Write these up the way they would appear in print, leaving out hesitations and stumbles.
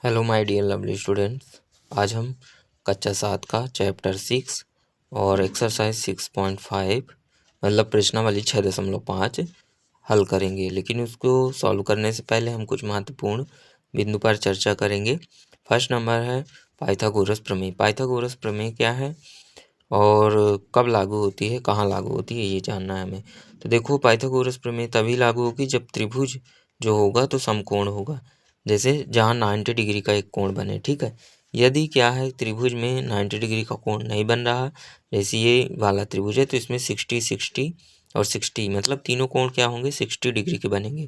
Hello my dear lovely students. आज हम कक्षा 7 का चैप्टर 6 और एक्सरसाइज 6.5 मतलब प्रश्नावली 6.5 हल करेंगे। लेकिन उसको सॉल्व करने से पहले हम कुछ महत्वपूर्ण बिंदु पर चर्चा करेंगे। फर्स्ट नंबर है पाइथागोरस प्रमेय। पाइथागोरस प्रमेय क्या है और कब लागू होती है, कहाँ लागू होती है, ये जानना है हमें। तो देखो, पाइथागोरस प्रमेय तभी लागू होगी जब त्रिभुज जो होगा तो समकोण होगा। जैसे जहाँ 90 डिग्री का एक कोण बने, ठीक है। यदि क्या है, त्रिभुज में 90 डिग्री का कोण नहीं बन रहा, जैसे ये वाला त्रिभुज है तो इसमें 60 60 और 60 मतलब तीनों कोण क्या होंगे, 60 डिग्री के बनेंगे।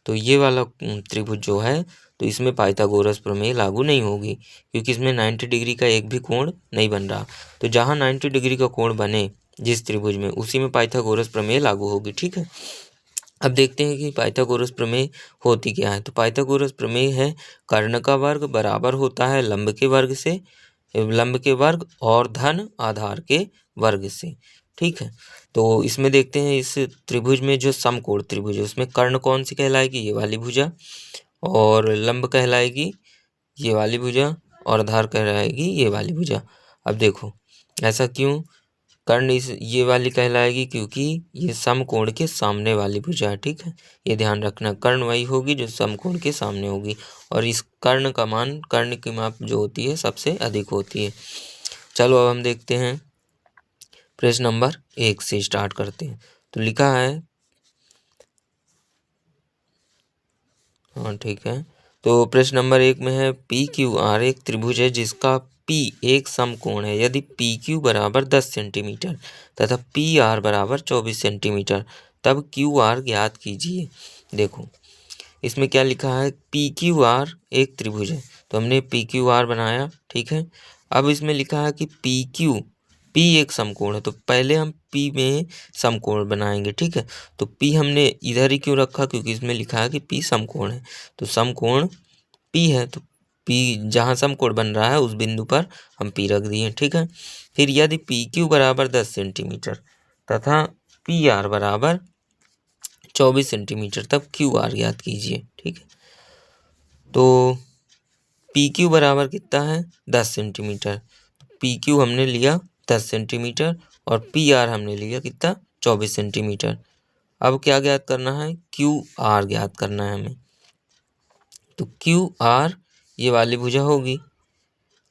तो ये वाला त्रिभुज जो है तो इसमें पाइथागोरस प्रमेय लागू नहीं होगी, क्योंकि इसमें 90 डिग्री का एक भी कोण नहीं बन रहा। तो जहाँ 90 डिग्री का कोण बने जिस त्रिभुज में, उसी में पाइथागोरस प्रमेय लागू होगी, ठीक है। अब देखते हैं कि पाइथागोरस प्रमेय होती क्या है। तो पाइथागोरस प्रमेय है कर्ण का वर्ग बराबर होता है लंब के वर्ग से, लंब के वर्ग और धन आधार के वर्ग से, ठीक है। तो इसमें देखते हैं इस त्रिभुज में जो समकोण त्रिभुज है उसमें कर्ण कौन सी कहलाएगी, ये वाली भुजा, और लंब कहलाएगी ये वाली भुजा, और आधार कहलाएगी ये वाली भुजा। अब देखो ऐसा क्यों, कर्ण इस ये वाली कहलाएगी क्योंकि ये समकोण के सामने वाली भुजा है, ठीक है। ये ध्यान रखना, कर्ण वही होगी जो समकोण के सामने होगी, और इस कर्ण का मान, कर्ण की माप जो होती है सबसे अधिक होती है। चलो अब हम देखते हैं, प्रश्न नंबर 1 से स्टार्ट करते हैं। तो लिखा है, हाँ ठीक है। तो प्रश्न नंबर 1 में है पी क्यू आर एक त्रिभुज है जिसका पी एक समकोण है। यदि पी क्यू बराबर 10 सेंटीमीटर तथा पी आर बराबर 24 सेंटीमीटर, तब क्यू आर ज्ञात कीजिए। देखो इसमें क्या लिखा है, पी क्यू आर एक त्रिभुज है, तो हमने पी क्यू आर बनाया, ठीक है। अब इसमें लिखा है कि पी क्यू, पी एक समकोण है, तो पहले हम पी में समकोण बनाएंगे, ठीक है। तो पी हमने इधर ही क्यों रखा, क्योंकि इसमें लिखा है कि पी समकोण है, तो समकोण पी है, तो पी जहाँ समकोण बन रहा है उस बिंदु पर हम पी रख दिए, ठीक है। फिर यदि पी क्यू बराबर 10 सेंटीमीटर तथा पी आर बराबर 24 सेंटीमीटर, तब क्यू आर ज्ञात कीजिए, ठीक है। तो पी क्यू बराबर कितना है, 10 सेंटीमीटर। पी क्यू हमने लिया 10 सेंटीमीटर और पी आर हमने लिया कितना, 24 सेंटीमीटर। अब क्या ज्ञात करना है, क्यू आर ज्ञात करना है हमें। तो क्यू आर ये वाली भुजा होगी,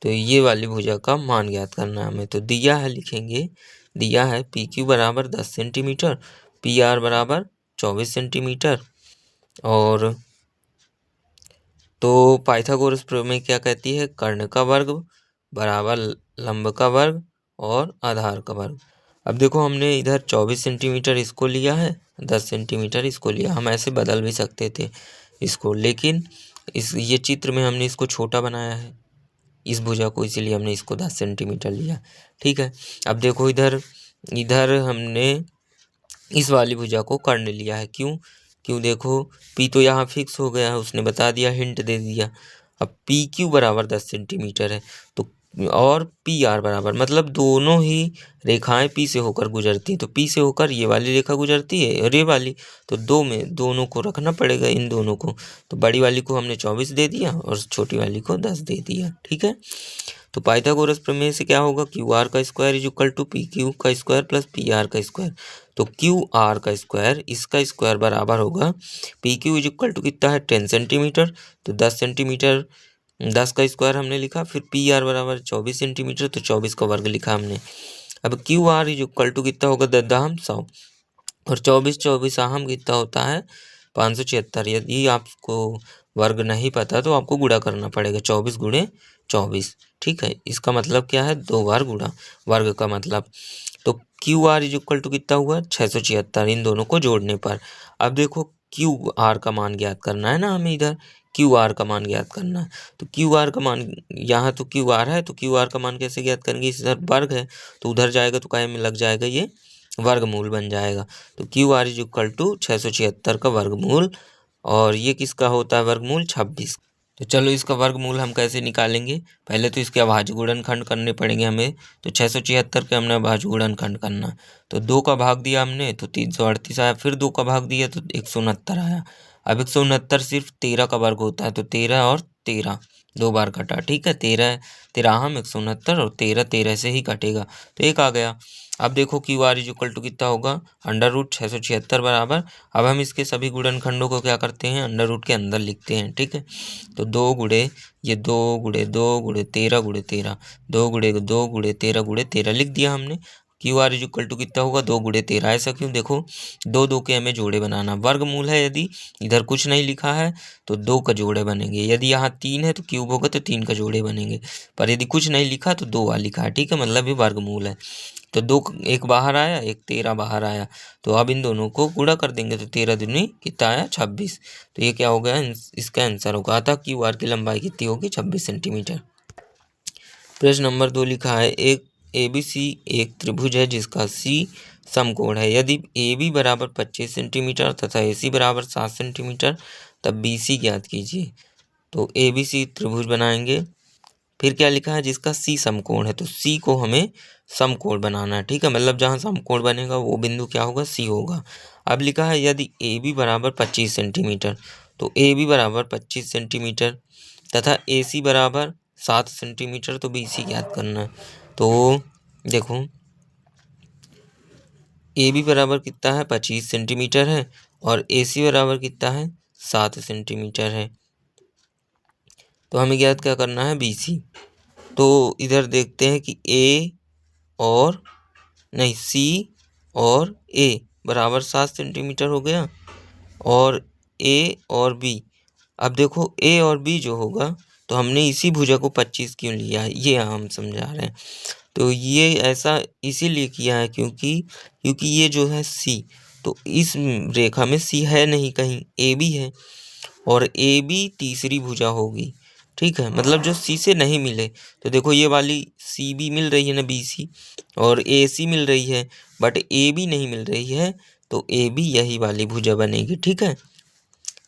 तो ये वाली भुजा का मान ज्ञात करना है हमें। तो दिया है, लिखेंगे, दिया है पी क्यू बराबर 10 सेंटीमीटर, पी आर बराबर 24 सेंटीमीटर। और तो पाइथागोरस प्रमेय क्या कहती है, कर्ण का वर्ग बराबर लंब का वर्ग और आधार का वर्ग। अब देखो हमने इधर 24 सेंटीमीटर इसको लिया है, 10 सेंटीमीटर इसको लिया, हम ऐसे बदल भी सकते थे इसको, लेकिन इस ये चित्र में हमने इसको छोटा बनाया है इस भुजा को, इसीलिए हमने इसको 10 सेंटीमीटर लिया, ठीक है। अब देखो इधर, इधर हमने इस वाली भुजा को कर्ण लिया है, क्यों, क्यों देखो पी तो यहाँ फिक्स हो गया है, उसने बता दिया, हिंट दे दिया। अब पी क्यू बराबर 10 सेंटीमीटर है, तो और पी आर बराबर, मतलब दोनों ही रेखाएं पी से होकर गुजरती हैं, तो पी से होकर ये वाली रेखा गुजरती है और ये वाली, तो दो में दोनों को रखना पड़ेगा, इन दोनों को। तो बड़ी वाली को हमने 24 दे दिया और छोटी वाली को 10 दे दिया, ठीक है। तो पाइथागोरस प्रमेय से क्या होगा, क्यू आर का square is equal to p q का स्क्वायर प्लस पी आर का स्क्वायर। तो क्यू आर का स्क्वायर, इसका स्क्वायर बराबर होगा p q is equal to कितना है, 10 सेंटीमीटर, तो 10 सेंटीमीटर 10 का स्क्वायर हमने लिखा, फिर पी आर बराबर 24 सेंटीमीटर, तो 24 का वर्ग लिखा हमने। अब q r is equal to कितना होगा, 10 100, और 24 24 हम कितना होता है, 576। यदि आपको वर्ग नहीं पता तो आपको गुणा करना पड़ेगा, 24 गुणे 24, ठीक है। इसका मतलब क्या है, 2 बार गुणा, वर्ग का मतलब। तो q r is equal to कितना हुआ, 676 इन दोनों को जोड़ने पर। अब देखो क्यू आर का मान ज्ञात करना है ना हमें, इधर क्यू आर का मान ज्ञात करना है। तो क्यू आर का मान, यहाँ तो क्यू आर है, तो क्यू आर का मान कैसे ज्ञात करेंगे, इधर वर्ग है तो उधर जाएगा तो काय में लग जाएगा, ये वर्गमूल बन जाएगा। तो q r is equal to 676 का वर्गमूल, और ये किसका होता है वर्गमूल, 26। तो चलो इसका वर्गमूल हम कैसे निकालेंगे, पहले तो इसके अभाज्य गुणनखंड करने पड़ेंगे हमें। तो 676 के हमने अभाज्य गुणनखंड करना, तो 2 का भाग दिया हमने तो 338 आया, फिर 2 का भाग दिया तो 169 आया। अब 169 सिर्फ 13 का वर्ग होता है, तो 13 और 13, 2 बार कटा, ठीक है। 13 13 169 और 13 13 से ही कटेगा, तो 1 आ गया। अब देखो q r is equal to कितना होगा, √676 बराबर। अब हम इसके सभी गुणनखंडों को क्या करते हैं, अंडर रूट के अंदर लिखते हैं, ठीक है। तो 2 गुणे ये 2 गुणे 2 गुणे 13 गुणे 13, 2 गुणे 2 गुणे 13 गुणे 13 लिख दिया हमने। Q r is equal to कितना होगा, 2 गुणे 13। ऐसा क्यों, देखो 2 2 के हमें जोड़े बनाना, वर्गमूल है, यदि इधर कुछ नहीं लिखा है तो 2 का जोड़े बनेंगे, यदि यहाँ 3 है तो क्यूब होगा तो 3 का जोड़े बनेंगे, पर यदि कुछ नहीं लिखा तो 2 लिखा है, ठीक है, मतलब ये वर्गमूल है। तो 2 एक बाहर आया, एक 13 बाहर आया, तो अब इन दोनों को गुणा कर देंगे, तो 13 दूनी कितना आया, 26। तो ये क्या हो गया, इसका आंसर होगा। अतः क्यू आर की लंबाई कितनी होगी, 26 सेंटीमीटर। प्रश्न नंबर 2 लिखा है, एक ABC एक त्रिभुज है जिसका C समकोण है। यदि AB बराबर 25 सेंटीमीटर तथा AC बराबर 7 सेंटीमीटर, तब BC ज्ञात कीजिए। तो ABC त्रिभुज बनाएंगे, फिर क्या लिखा है, जिसका C समकोण है, तो C को हमें समकोण बनाना है, ठीक है, मतलब जहाँ समकोण बनेगा वो बिंदु क्या होगा, C होगा। अब लिखा है यदि AB बराबर 25 सेंटीमीटर, तो AB बराबर 25 सेंटीमीटर तथा AC बराबर 7 सेंटीमीटर, तो BC ज्ञात करना है। तो देखो AB बराबर कितना है, 25 सेंटीमीटर है, और AC बराबर कितना है, 7 सेंटीमीटर है। तो हमें ज्ञात क्या करना है, BC। तो इधर देखते हैं कि C और A बराबर 7 सेंटीमीटर हो गया, और A और B, अब देखो A और B जो होगा, तो हमने इसी भुजा को 25 क्यों लिया है, ये हम समझा रहे हैं। तो ये ऐसा इसीलिए किया है क्योंकि ये जो है C, तो इस रेखा में C है नहीं कहीं, AB है, और AB तीसरी भुजा होगी, ठीक है, मतलब जो C से नहीं मिले। तो देखो ये वाली CB मिल रही है ना, BC, और AC मिल रही है, बट AB नहीं मिल रही है, तो AB यही वाली भुजा बनेगी, ठीक है।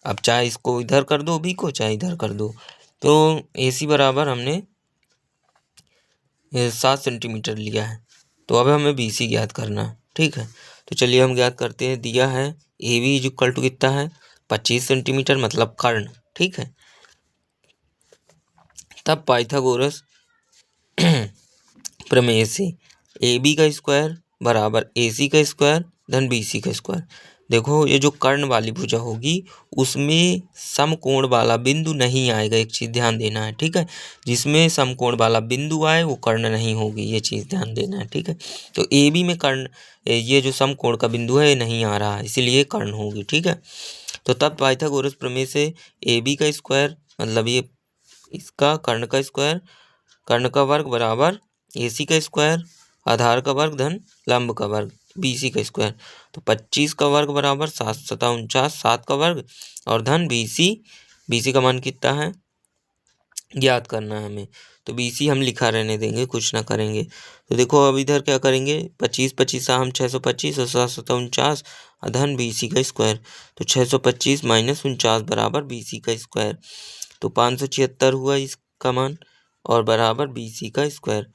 अब चाहे इसको इधर कर दो B को, चाहे इधर कर दो, तो AC बराबर हमने 7 सेंटीमीटर लिया है। तो अब हमें BC ज्ञात करना है, ठीक है। तो चलिए हम ज्ञात करते हैं, दिया है AB इज इक्वल टू कितना है, 25 सेंटीमीटर, मतलब कर्ण, ठीक है। तब पाइथागोरस प्रमेय से AB का स्क्वायर बराबर AC का स्क्वायर धन BC का स्क्वायर। देखो ये जो कर्ण वाली भुजा होगी उसमें समकोण वाला बिंदु नहीं आएगा, एक चीज़ ध्यान देना है, ठीक है। जिसमें समकोण वाला बिंदु आए वो कर्ण नहीं होगी, ये चीज़ ध्यान देना है, ठीक है। तो AB में कर्ण, ये जो समकोण का बिंदु है ये नहीं आ रहा है, इसीलिए कर्ण होगी, ठीक है। तो तब पाइथागोरस प्रमेय से AB का स्क्वायर, मतलब ये इसका कर्ण का स्क्वायर, कर्ण का वर्ग बराबर AC का स्क्वायर आधार का वर्ग धन लंब का वर्ग BC का स्क्वायर। तो 25 का वर्ग बराबर 7 सता 49, 7 का वर्ग और धन BC का मान कितना है, ज्ञात करना है हमें। तो BC हम लिखा रहने देंगे, कुछ ना करेंगे। तो देखो अब इधर क्या करेंगे, 25 25 हम 625 और 7 सता 49 धन BC का स्क्वायर। तो 625 माइनस 49 बराबर BC का स्क्वायर, तो 576 हुआ इसका मान, और बराबर BC का स्क्वायर।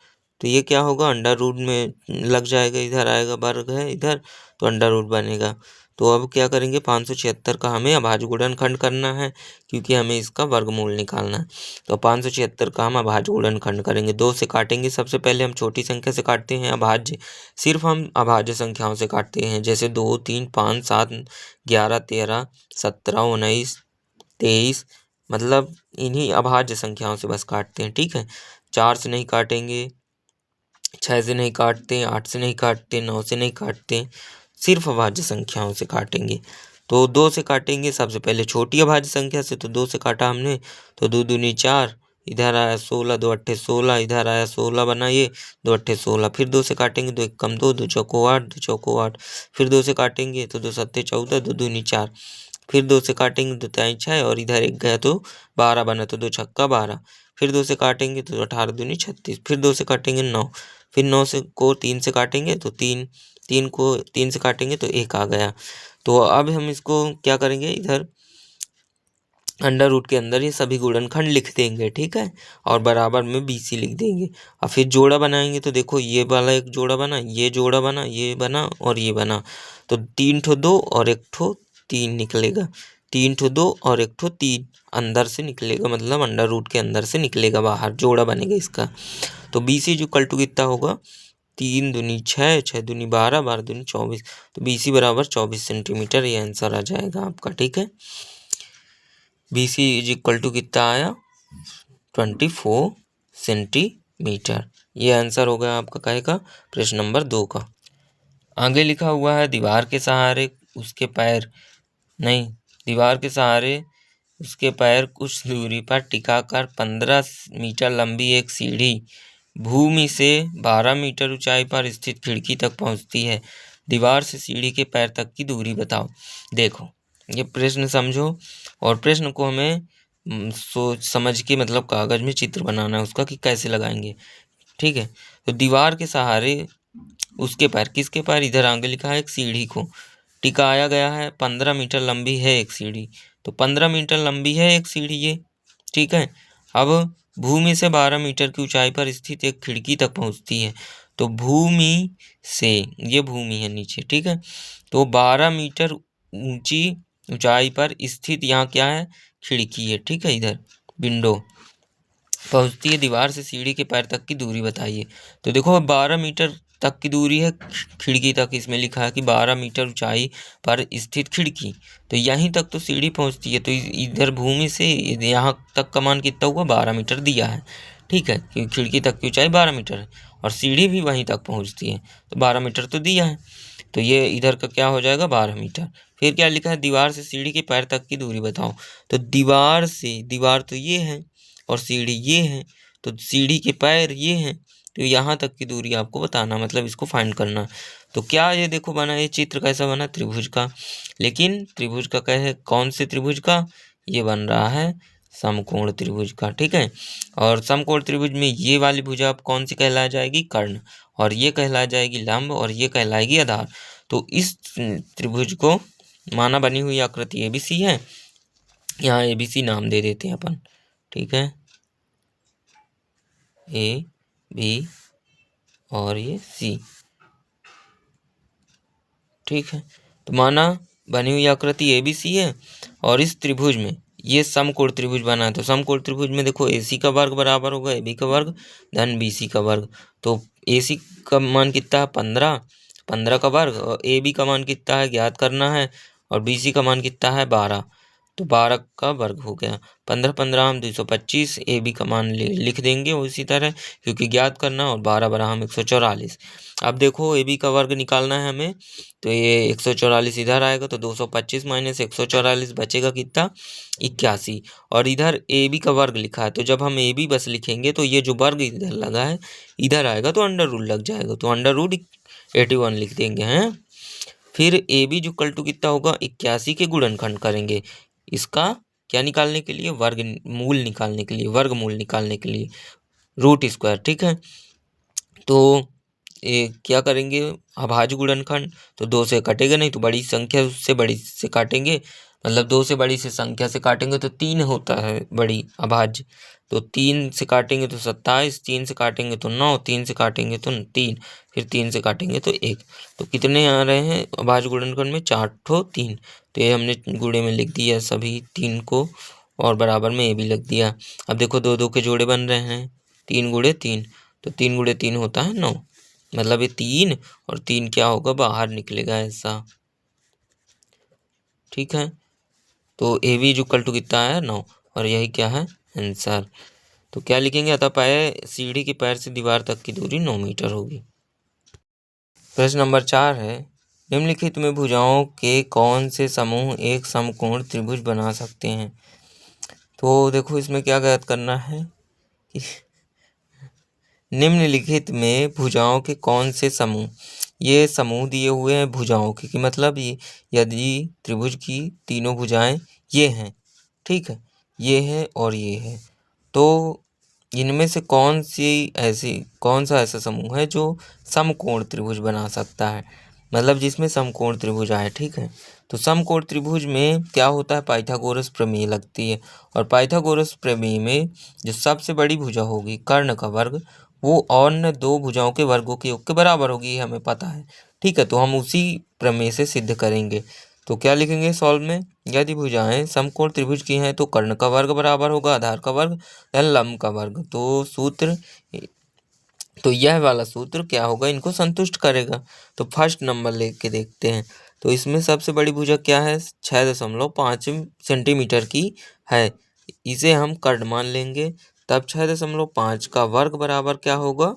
तो ये क्या होगा, अंडर रूट में लग जाएगा, इधर आएगा, वर्ग है इधर, तो अंडर रूट बनेगा। तो अब क्या करेंगे, 576 का हमें अभाज्य गुणनखंड करना है, क्योंकि हमें इसका वर्गमूल निकालना है। तो 576 का हम अभाज्य गुणनखंड करेंगे, 2 से काटेंगे। सबसे पहले हम छोटी संख्या से काटते हैं अभाज्य, सिर्फ हम अभाज्य संख्याओं से काटते हैं, जैसे 2 3 5 7 11 13 17 19 23, मतलब इन्हीं अभाज्य संख्याओं से बस काटते हैं, ठीक है। 4 से नहीं काटेंगे, 6 से नहीं काटते, 8 से नहीं काटते, 9 से नहीं काटते, सिर्फ अभाज्य संख्याओं से काटेंगे। तो 2 से काटेंगे, सबसे पहले छोटी अभाज्य संख्या से, तो 2 से काटा हमने, तो 2 दूनी 4, इधर आया 16, 2 अट्ठे 16, इधर आया 16 बना ये, 2 अट्ठे 16, फिर 2 से काटेंगे, 2 एक कम 2, 2 चौको 8, 2 चौको 8, फिर 2 से काटेंगे तो 2 सत्ते 14, 2 दूनी 4, फिर 2 से काटेंगे 2 तिहाई 6, और इधर एक गया तो 12 बना, तो 2 छक्का 12, फिर 2 से काटेंगे तो 18 दूनी 36, फिर 2 से काटेंगे 9, फिर 9 से को 3 से काटेंगे तो 3, 3 को 3 से काटेंगे तो 1 आ गया। तो अब हम इसको क्या करेंगे, इधर अंडर रूट के अंदर ये सभी गुणनखंड लिख देंगे, ठीक है, और बराबर में BC लिख देंगे। और फिर जोड़ा बनाएंगे, तो देखो ये वाला एक जोड़ा बना, ये जोड़ा बना, ये बना और ये बना, तो 3 ठो 2 और 1 ठो 3 निकलेगा। 3 ठो 2 और 1 ठो 3 अंदर से निकलेगा, मतलब अंडर रूट के अंदर से निकलेगा बाहर, जोड़ा बनेगा इसका। तो BC जो इक्वल टू कितना होगा, 3 दूनी 6, 6 दूनी 12, 12 दूनी 24। तो BC बराबर 24 सेंटीमीटर, ये आंसर आ जाएगा आपका। ठीक है, BC इज इक्वल टू कितना आया, 24 सेंटीमीटर। ये आंसर हो गया आपका काहे का, प्रश्न नंबर 2 का। आगे लिखा हुआ है दीवार के सहारे उसके पैर नहीं दीवार के सहारे उसके पैर कुछ दूरी पर टिकाकर 15 मीटर लंबी एक सीढ़ी भूमि से 12 मीटर ऊंचाई पर स्थित खिड़की तक पहुंचती है। दीवार से सीढ़ी के पैर तक की दूरी बताओ। देखो, ये प्रश्न समझो और प्रश्न को हमें सोच समझ के, मतलब कागज में चित्र बनाना है उसका कि कैसे लगाएंगे। ठीक है, तो दीवार के सहारे उसके पैर, किसके पैर, इधर आगे लिखा है एक सीढ़ी को टिकाया गया है। 15 मीटर लंबी है एक सीढ़ी, तो 15 मीटर लंबी है एक सीढ़ी ये। ठीक है, अब भूमि से 12 मीटर की ऊंचाई पर स्थित एक खिड़की तक पहुंचती है। तो भूमि से, ये भूमि है नीचे, ठीक है, तो 12 मीटर ऊंची ऊंचाई पर स्थित यहाँ क्या है, खिड़की है। ठीक है, इधर विंडो पहुंचती है। दीवार से सीढ़ी के पैर तक की दूरी बताइए। तो देखो 12 मीटर तक की दूरी है खिड़की तक, इसमें लिखा है कि 12 मीटर ऊंचाई पर स्थित खिड़की, तो यहीं तक तो सीढ़ी पहुंचती है। तो इधर भूमि से यहाँ तक का मान कितना हुआ, 12 मीटर दिया है। ठीक है, क्योंकि खिड़की तक की ऊंचाई 12 मीटर है और सीढ़ी भी वहीं तक पहुंचती है, तो 12 मीटर तो दिया है। तो ये इधर का क्या हो जाएगा, 12 मीटर। फिर क्या लिखा है, दीवार से सीढ़ी के पैर तक की दूरी बताओ। तो दीवार से, दीवार तो ये है और सीढ़ी ये है, तो सीढ़ी के पैर ये हैं, तो यहाँ तक की दूरी आपको बताना, मतलब इसको फाइंड करना। तो क्या ये देखो बना, ये चित्र कैसा बना, त्रिभुज का। लेकिन त्रिभुज का कहे, कौन से त्रिभुज का, ये बन रहा है समकोण त्रिभुज का। ठीक है, और समकोण त्रिभुज में ये वाली भुजा कौन सी कहला जाएगी, कर्ण, और ये कहला जाएगी लंब, और ये कहलाएगी आधार। तो इस त्रिभुज को माना बनी हुई आकृति ABC है, यहाँ ABC नाम दे देते हैं अपन। ठीक है, A B और ये C। ठीक है, तो माना बनी हुई आकृति ABC है और इस त्रिभुज में ये समकोण त्रिभुज बना है। तो समकोण त्रिभुज में देखो AC का वर्ग बराबर होगा AB का वर्ग धन BC का वर्ग। तो AC का मान कितना है, 15, 15 का वर्ग, और AB का मान कितना है ज्ञात करना है, और BC का मान कितना है 12, तो 12 का वर्ग हो गया। 15 15 हम 225, AB का मान लिख देंगे उसी तरह, क्योंकि ज्ञात करना, और 12 12 हम 144। अब देखो AB का वर्ग निकालना है हमें, तो ये 144 इधर आएगा, तो 225 माइनस 144 बचेगा कितना, 81। और इधर AB का वर्ग लिखा है, तो जब हम AB बस लिखेंगे तो ये जो वर्ग इधर लगा है इधर आएगा तो अंडर रूट लग जाएगा, तो अंडर रूट 81 लिख देंगे हैं। फिर AB जो इक्वल टू कितना होगा, 81 के गुणनखंड करेंगे, इसका क्या निकालने के लिए, वर्ग मूल निकालने के लिए, वर्गमूल निकालने के लिए, रूट स्क्वायर। ठीक है, तो ये क्या करेंगे, अभाज्य गुणनखंड, तो 2 से कटेगा नहीं, तो बड़ी संख्या उससे बड़ी से काटेंगे, मतलब 2 से बड़ी से संख्या से काटेंगे तो 3 होता है बड़ी अभाज्य, तो 3 से काटेंगे तो 27, 3 से काटेंगे तो 9, 3 से काटेंगे तो 3, फिर 3 से काटेंगे तो 1। तो कितने आ रहे हैं अभाज्य गुणनखंड में, 4 ठो 3। तो ये हमने गुणे में लिख दिया सभी 3 को, और बराबर में ये भी लिख दिया। अब देखो 2 2 के जोड़े बन रहे हैं, 3 गुणे 3, तो 3 गुणे 3 होता है 9, मतलब ये 3 और 3 क्या होगा, बाहर निकलेगा ऐसा। ठीक है, तो AB जो इक्वल टू कितना है 9, और यही क्या है आंसर। तो क्या लिखेंगे, अतः सीढ़ी के पैर से दीवार तक की दूरी 9 मीटर होगी। प्रश्न नंबर 4 है, निम्नलिखित में भुजाओं के कौन से समूह एक समकोण त्रिभुज बना सकते हैं। तो देखो इसमें क्या ज्ञात करना है कि निम्नलिखित में भुजाओं के कौन से समूह, ये समूह दिए हुए हैं भुजाओं के, कि मतलब ये यदि त्रिभुज की तीनों भुजाएं ये हैं, ठीक है, ये है और ये है, तो इनमें से कौन सा ऐसा समूह है जो समकोण त्रिभुज बना सकता है, मतलब जिसमें समकोण त्रिभुज आए। ठीक है, तो समकोण त्रिभुज में क्या होता है, पाइथागोरस प्रमेय लगती है, और पाइथागोरस प्रमेय में जो सबसे बड़ी भुजा होगी कर्ण का वर्ग, वो अन्य 2 भुजाओं के वर्गों के योग के बराबर होगी, हमें पता है। ठीक है, तो हम उसी प्रमेय से सिद्ध करेंगे। तो क्या लिखेंगे सॉल्व में, यदि भुजाएं समकोण त्रिभुज की हैं तो कर्ण का वर्ग बराबर होगा आधार का वर्ग या लंब का वर्ग। तो यह वाला सूत्र क्या होगा, इनको संतुष्ट करेगा। तो फर्स्ट नंबर लेके देखते हैं। तो इसमें सबसे बड़ी भुजा क्या है, 6.5 सेंटीमीटर की है, इसे हम कर्ण मान लेंगे। तब 6.5 का वर्ग बराबर क्या होगा,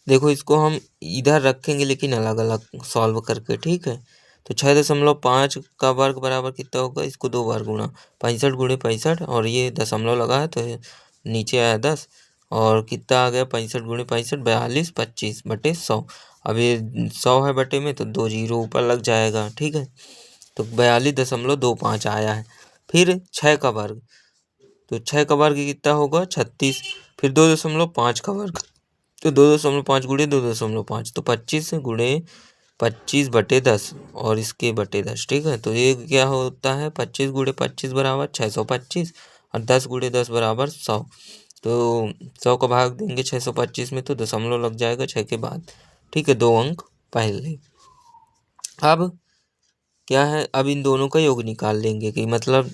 देखो इसको हम इधर रखेंगे लेकिन अलग अलग सॉल्व करके, ठीक है। तो 6.5 का वर्ग बराबर कितना होगा, इसको 2 बार गुणा, 65 गुणे 65, और ये दशमलव लगा है तो नीचे आया 10, और कितना आ गया 65 गुणे 65, 42, 25/100। अब ये 100 है बटे में तो 2 जीरो ऊपर लग जाएगा, ठीक है। तो 42.25 आया है। फिर 6 का वर्ग, तो 6 का वर्ग कितना होगा 36, फिर 2.5 का वर्ग, तो 2.5 गुणे 2.5, तो 25 गुणे 25/10, और इसके बटे 10, ठीक है। तो ये क्या होता है, 25 गुणे 25 बराबर 625, और 10 गुणे 10 बराबर 100। तो 100 का भाग देंगे 625 में तो दशमलव लग जाएगा 6 के बाद, ठीक है, 2 अंक पहले। अब क्या है, अब इन दोनों का योग निकाल लेंगे कि मतलब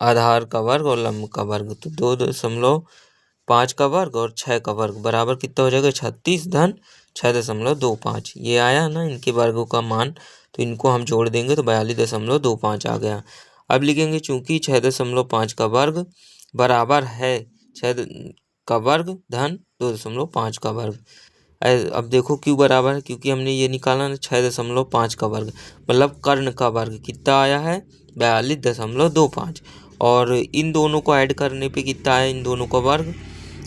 आधार का वर्ग और लंब का वर्ग। तो 2.5 का वर्ग और 6 का वर्ग बराबर कितना हो जाएगा, 36 धन 6.25, ये आया ना इनके वर्गों का मान। तो इनको हम जोड़ देंगे तो 42.25 आ गया। अब लिखेंगे चूंकि 6.5 का वर्ग बराबर है 6 का वर्ग धन 2.5 का वर्ग। अब देखो क्यों बराबर है, क्योंकि हमने ये निकाला ना 6.5 का वर्ग, मतलब कर्ण का वर्ग कितना आया है 42.25, और इन दोनों को ऐड करने पे कितना है, इन दोनों का वर्ग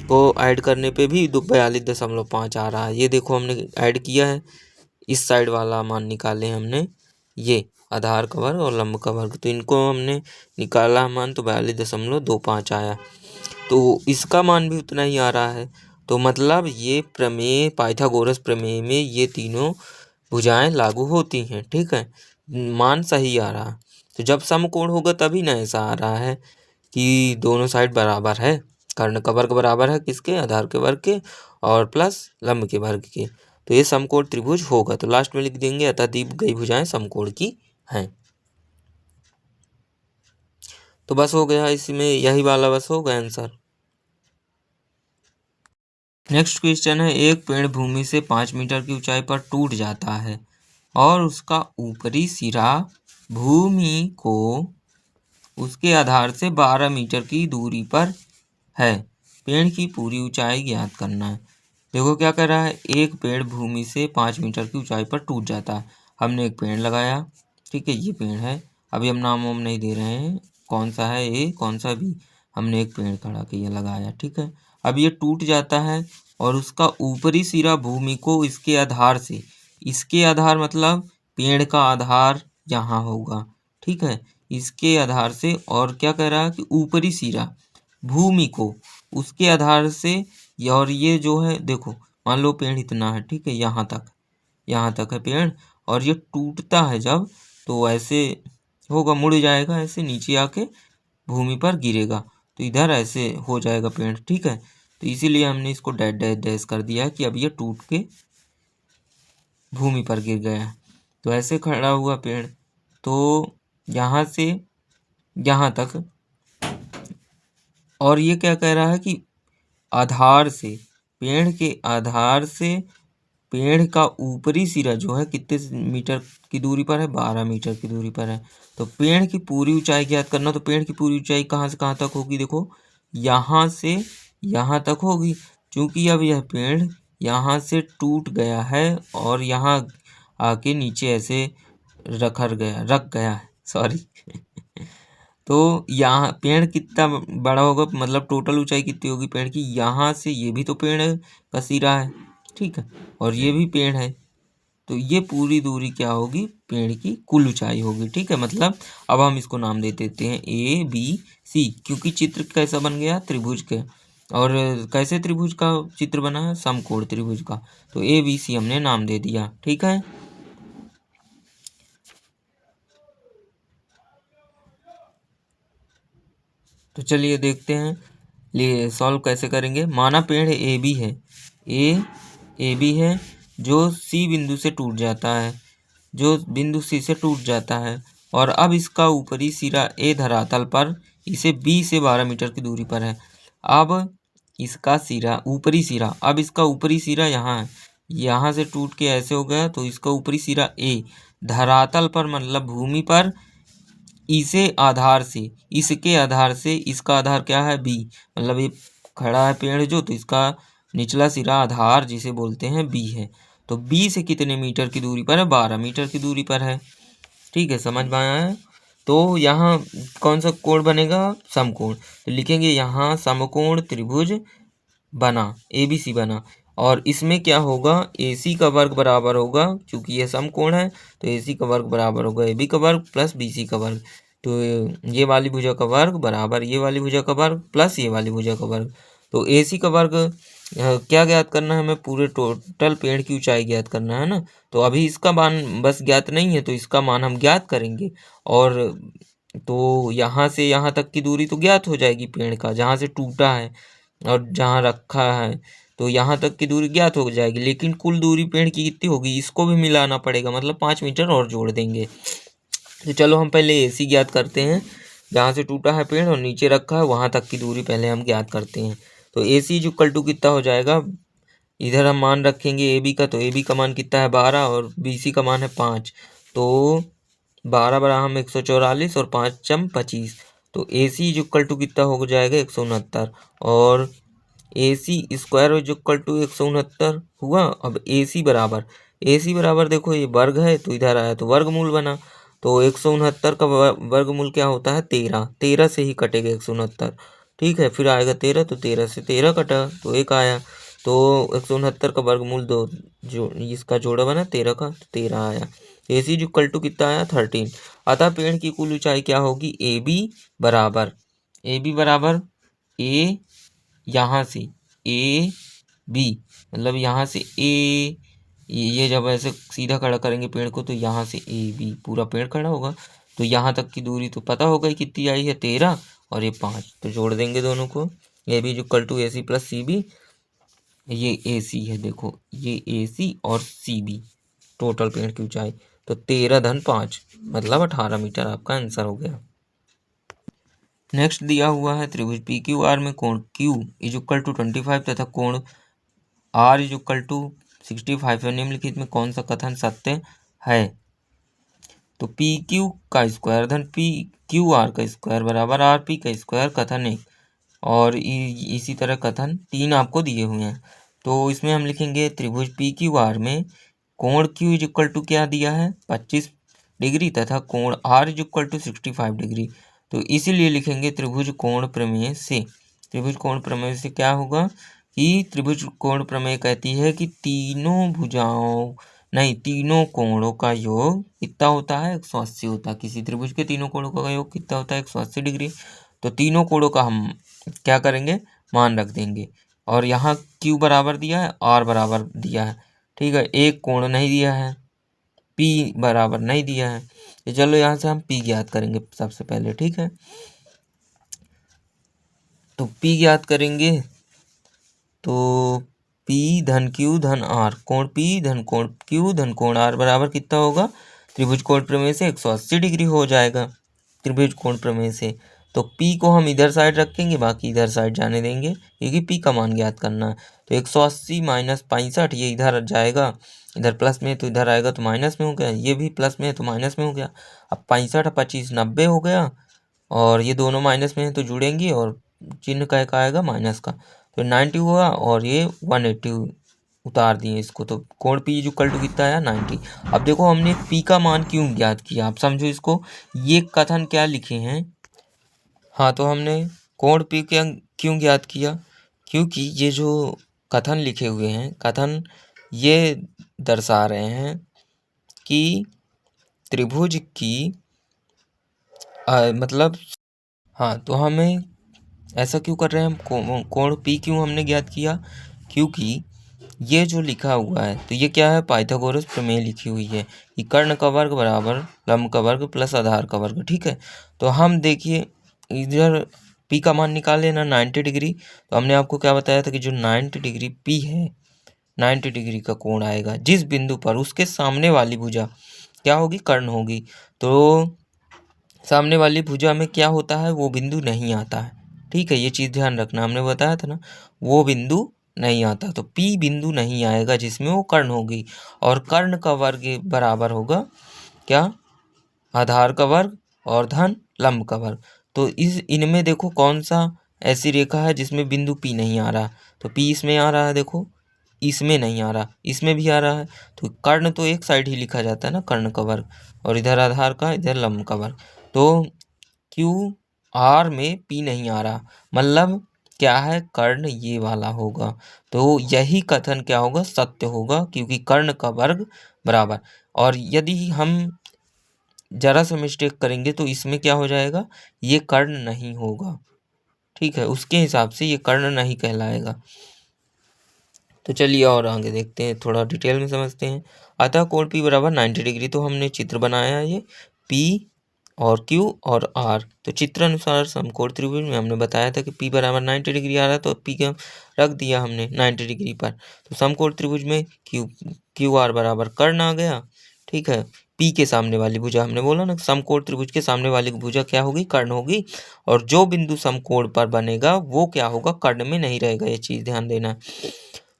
को ऐड करने पे भी 42.5 आ रहा है। ये देखो हमने ऐड किया है, इस साइड वाला मान निकाले हमने, ये आधार का वर्ग और लंब का वर्ग, तो इनको हमने निकाला मान तो 42.25 आया। तो इसका मान भी उतना ही आ रहा है। तो मतलब ये प्रमेय, पाइथागोरस प्रमेय में ये तीनों भुजाएं लागू होती हैं, ठीक है, मान सही आ रहा है। तो जब समकोण होगा तभी ना ऐसा आ रहा है कि दोनों साइड बराबर है, कर्ण का वर्ग बराबर है किसके, आधार के वर्ग के, और प्लस लंब के वर्ग के, तो ये समकोण त्रिभुज होगा। तो लास्ट में लिख देंगे अतः दी गई भुजाएं समकोण की हैं। तो बस हो गया, इसमें यही वाला बस होगा आंसर। नेक्स्ट क्वेश्चन है, एक पेड़ भूमि से 5 मीटर की ऊंचाई पर टूट जाता है और उसका ऊपरी सिरा भूमि को उसके आधार से 12 मीटर की दूरी पर है, पेड़ की पूरी ऊंचाई ज्ञात करना है। देखो क्या कर रहा है, एक पेड़ भूमि से 5 मीटर की ऊंचाई पर टूट जाता है। हमने एक पेड़ लगाया, ठीक है, ये पेड़ है, अभी हम नाम वाम नहीं दे रहे हैं, कौन सा है ए कौन सा बी, हमने एक पेड़ खड़ा किया लगाया, ठीक है। अब ये टूट जाता है और उसका ऊपरी सिरा भूमि को इसके आधार से, इसके आधार मतलब पेड़ का आधार यहाँ होगा, ठीक है, इसके आधार से, और क्या कह रहा है कि ऊपरी सिरा भूमि को उसके आधार से, और ये जो है देखो मान लो पेड़ इतना है, ठीक है, यहाँ तक है पेड़, और ये टूटता है जब तो ऐसे होगा, मुड़ जाएगा, ऐसे नीचे आके भूमि पर गिरेगा, तो इधर ऐसे हो जाएगा पेड़, ठीक है। तो इसीलिए हमने इसको डैश डैश डैश कर दिया है कि अब ये टूट के भूमि पर गिर गया है। तो ऐसे खड़ा हुआ पेड़, तो यहाँ से यहाँ तक, और ये क्या कह रहा है कि आधार से, पेड़ के आधार से पेड़ का ऊपरी सिरा जो है कितने मीटर की दूरी पर है, 12 मीटर की दूरी पर है। तो पेड़ की पूरी ऊंचाई ज्ञात करना, तो पेड़ की पूरी ऊंचाई कहाँ से कहाँ तक होगी, देखो यहाँ से यहाँ तक होगी, क्योंकि अब यह पेड़ यहाँ से टूट गया है और यहाँ आके नीचे ऐसे रख गया है, सॉरी तो यहाँ पेड़ कितना बड़ा होगा, मतलब टोटल ऊंचाई कितनी होगी पेड़ की, यहाँ से ये भी तो पेड़ का सिरा है, ठीक है, और ये भी पेड़ है, तो ये पूरी दूरी क्या होगी, पेड़ की कुल ऊंचाई होगी, ठीक है। मतलब अब हम इसको नाम दे देते हैं ABC, क्योंकि चित्र कैसा बन गया, त्रिभुज के, और कैसे त्रिभुज का चित्र बना है, समकोण त्रिभुज का, तो ABC हमने नाम दे दिया, ठीक है। तो चलिए देखते हैं लिए सॉल्व कैसे करेंगे। माना पेड़ AB है, AB है जो C बिंदु से टूट जाता है, जो बिंदु C से टूट जाता है, और अब इसका ऊपरी सिरा ए धरातल पर इसे बी से 12 मीटर की दूरी पर है। अब इसका सिरा ऊपरी सिरा, अब इसका ऊपरी सिरा यहाँ है, यहाँ से टूट के ऐसे हो गया, तो इसका ऊपरी सिरा ए धरातल पर मतलब भूमि पर इसे आधार से, इसके आधार से, इसका आधार क्या है बी, मतलब ये खड़ा है पेड़ जो, तो इसका निचला सिरा आधार जिसे बोलते हैं बी है। तो बी से कितने मीटर की दूरी पर है? 12 मीटर की दूरी पर है। ठीक है, समझ में आया है। तो यहाँ कौन सा कोण बनेगा? समकोण। तो लिखेंगे यहाँ समकोण त्रिभुज बना, ABC बना। और इसमें क्या होगा? AC का वर्ग बराबर होगा, क्योंकि ये समकोण है तो AC का वर्ग बराबर होगा AB का वर्ग प्लस BC का वर्ग। तो ये वाली भुजा का वर्ग बराबर ये वाली भुजा का वर्ग प्लस ये वाली भुजा का वर्ग। तो AC का वर्ग क्या ज्ञात करना है हमें? पूरे टोटल पेड़ की ऊंचाई ज्ञात करना है ना। तो अभी इसका मान बस ज्ञात नहीं है, तो इसका मान हम ज्ञात करेंगे। और तो यहाँ से यहाँ तक की दूरी तो ज्ञात हो जाएगी पेड़ का, जहाँ से टूटा है और जहाँ रखा है, तो यहाँ तक की दूरी ज्ञात हो जाएगी। लेकिन कुल दूरी पेड़ की कितनी होगी इसको भी मिलाना पड़ेगा, मतलब 5 मीटर और जोड़ देंगे। तो चलो हम पहले AC ज्ञात करते हैं, जहाँ से टूटा है पेड़ और नीचे रखा है वहाँ तक की दूरी पहले हम ज्ञात करते हैं। तो AC इक्वल टू कितना हो जाएगा? इधर हम मान रखेंगे AB का, तो AB का मान कितना है? 12 और BC का मान है 5। तो 12 बरा हम 144 और 5 चम 25। तो AC इक्वल टू कितना हो जाएगा? 169। और AC स्क्वायर इक्वल टू 169 हुआ। अब AC बराबर देखो ये वर्ग है तो इधर आया तो वर्गमूल बना। तो 169 का वर्गमूल क्या होता है? 13। 13 से ही कटेगा 169। ठीक है, फिर आएगा 13, तो 13 से 13 कटा तो 1 आया। तो 169 का वर्गमूल 2, जो इसका जोड़ा बना 13 का, तो 13 आया। AC इक्वल टू कितना आया? 13। अतः पेड़ की कुल ऊंचाई क्या होगी? AB बराबर A, यहाँ से AB, मतलब यहाँ से A, ये जब ऐसे सीधा खड़ा करेंगे पेड़ को तो यहाँ से AB पूरा पेड़ खड़ा होगा। तो यहाँ तक की दूरी तो पता होगा कितनी आई है? 13 और ये 5, तो जोड़ देंगे दोनों को। AB equal to AC plus CB। ये AC है, देखो ये AC और CB टोटल पेड़ की ऊंचाई। तो 13 धन 5 मतलब 18 मीटर आपका आंसर हो गया। नेक्स्ट दिया हुआ है त्रिभुज PQR में कोण Q इज इक्वल टू 25 तथा कोण R इज इक्वल टू 65 है। निम्नलिखित में कौन सा कथन सत्य है? तो PQ का स्क्वायर धन PQR का स्क्वायर बराबर RP का स्क्वायर कथन है। और इसी तरह कथन 3 आपको दिए हुए हैं। तो इसमें हम लिखेंगे त्रिभुज PQR में कोण Q इज इक्वल टू क्या दिया है? 25 डिग्री तथा कोण R is equal to 65 degree. तो इसीलिए लिखेंगे त्रिभुज कोण प्रमेय से। त्रिभुज कोण प्रमेय से क्या होगा कि त्रिभुज कोण प्रमेय कहती है कि तीनों कोणों का योग कितना होता है? 180 होता है। किसी त्रिभुज के तीनों कोणों का योग कितना होता है? 180 डिग्री। तो तीनों कोणों का हम क्या करेंगे? मान रख देंगे। और यहाँ Q बराबर दिया है, R बराबर दिया है। ठीक है, एक कोण नहीं दिया है, P बराबर नहीं दिया है। तो चलो यहाँ से हम P ज्ञात करेंगे सबसे पहले। ठीक है, तो P ज्ञात करेंगे। तो P धन Q धन R, कोण P धन कोण Q धन कोण R बराबर कितना होगा? त्रिभुज कोण प्रमेय से 180 डिग्री हो जाएगा त्रिभुज कोण प्रमेय से। तो P को हम इधर साइड रखेंगे, बाकी इधर साइड जाने देंगे, क्योंकि P का मान ज्ञात करना है। तो 180 माइनस 65, ये इधर जाएगा, इधर प्लस में तो इधर आएगा तो माइनस में हो गया, ये भी प्लस में है तो माइनस में हो गया। अब 65 और 25 90 हो गया, और ये दोनों माइनस में है तो जुड़ेंगे और चिन्ह का एक आएगा माइनस का, तो 90 हुआ और ये 180 उतार दिए इसको। तो कोण P इक्वल टू कितना आया? 90। अब देखो हमने P का मान क्यों ज्ञात किया, आप समझो इसको। ये कथन क्या लिखे हैं? हाँ, तो हमने कोण P क्यों ज्ञात किया? क्योंकि ये जो कथन लिखे हुए हैं, कथन ये दर्शा रहे हैं कि त्रिभुज की मतलब, हाँ, तो हमें ऐसा क्यों कर रहे हैं हम? कोण P क्यों हमने ज्ञात किया? क्योंकि ये जो लिखा हुआ है, तो ये क्या है? पाइथागोरस प्रमेय लिखी हुई है कि कर्ण का वर्ग बराबर लंब का वर्ग प्लस आधार का वर्ग। ठीक है, तो हम देखिए इधर P का मान निकाले ना 90 डिग्री। तो हमने आपको क्या बताया था कि जो 90 डिग्री P है, 90 डिग्री का कोण आएगा जिस बिंदु पर, उसके सामने वाली भुजा क्या होगी? कर्ण होगी। तो सामने वाली भुजा में क्या होता है, वो बिंदु नहीं आता है। ठीक है, ये चीज़ ध्यान रखना, हमने बताया था ना, वो बिंदु नहीं आता। तो P बिंदु नहीं आएगा जिसमें वो कर्ण होगी, और कर्ण का वर्ग बराबर होगा क्या, आधार का वर्ग और धन लंब का वर्ग। तो इनमें देखो कौन सा ऐसी रेखा है जिसमें बिंदु P नहीं आ रहा, तो P इसमें आ रहा है, देखो इसमें नहीं आ रहा, इसमें भी आ रहा है। तो कर्ण तो एक साइड ही लिखा जाता है ना, कर्ण का वर्ग, और इधर आधार का, इधर लंब का वर्ग। तो क्यू आर में P नहीं आ रहा, मतलब क्या है, कर्ण ये वाला होगा। तो यही कथन क्या होगा, सत्य होगा, क्योंकि कर्ण का वर्ग बराबर। और यदि हम जरा सा मिस्टेक करेंगे तो इसमें क्या हो जाएगा, ये कर्ण नहीं होगा। ठीक है, उसके हिसाब से ये कर्ण नहीं कहलाएगा। तो चलिए और आगे देखते हैं, थोड़ा डिटेल में समझते हैं। अतः कोण P बराबर 90 डिग्री। तो हमने चित्र बनाया है, ये P और Q और R। तो चित्र अनुसार समकोण त्रिभुज में हमने बताया था कि P बराबर 90 डिग्री आ रहा है, तो P का रख दिया हमने 90 डिग्री पर। तो समकोण त्रिभुज में क्यू आर बराबर कर्ण आ गया। ठीक है, P के सामने वाली भुजा, हमने बोला ना समकोण त्रिभुज के सामने वाली भुजा क्या होगी, कर्ण होगी। और जो बिंदु समकोण पर बनेगा वो क्या होगा, कर्ण में नहीं रहेगा, ये चीज़ ध्यान देना।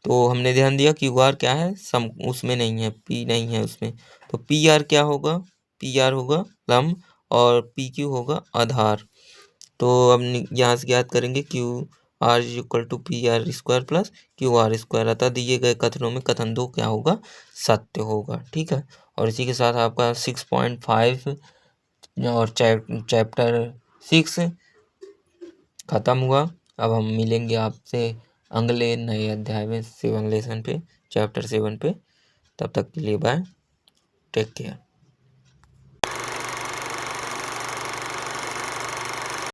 तो हमने ध्यान दिया क्यू आर क्या है, उसमें नहीं है, P नहीं है उसमें। तो पी आर क्या होगा, पी आर होगा लंब, और पी क्यू होगा आधार। तो अब यहाँ से ज्ञात करेंगे q r is equal to p r square plus q r square. अतः दिए गए कथनों में कथन 2 क्या होगा, सत्य होगा। ठीक है, और इसी के साथ आपका 6.5 और चैप्टर 6 खत्म हुआ। अब हम मिलेंगे आपसे अगले नए अध्याय में 7 लेसन पे, चैप्टर 7 पे। तब तक के लिए बाय, टेक केयर।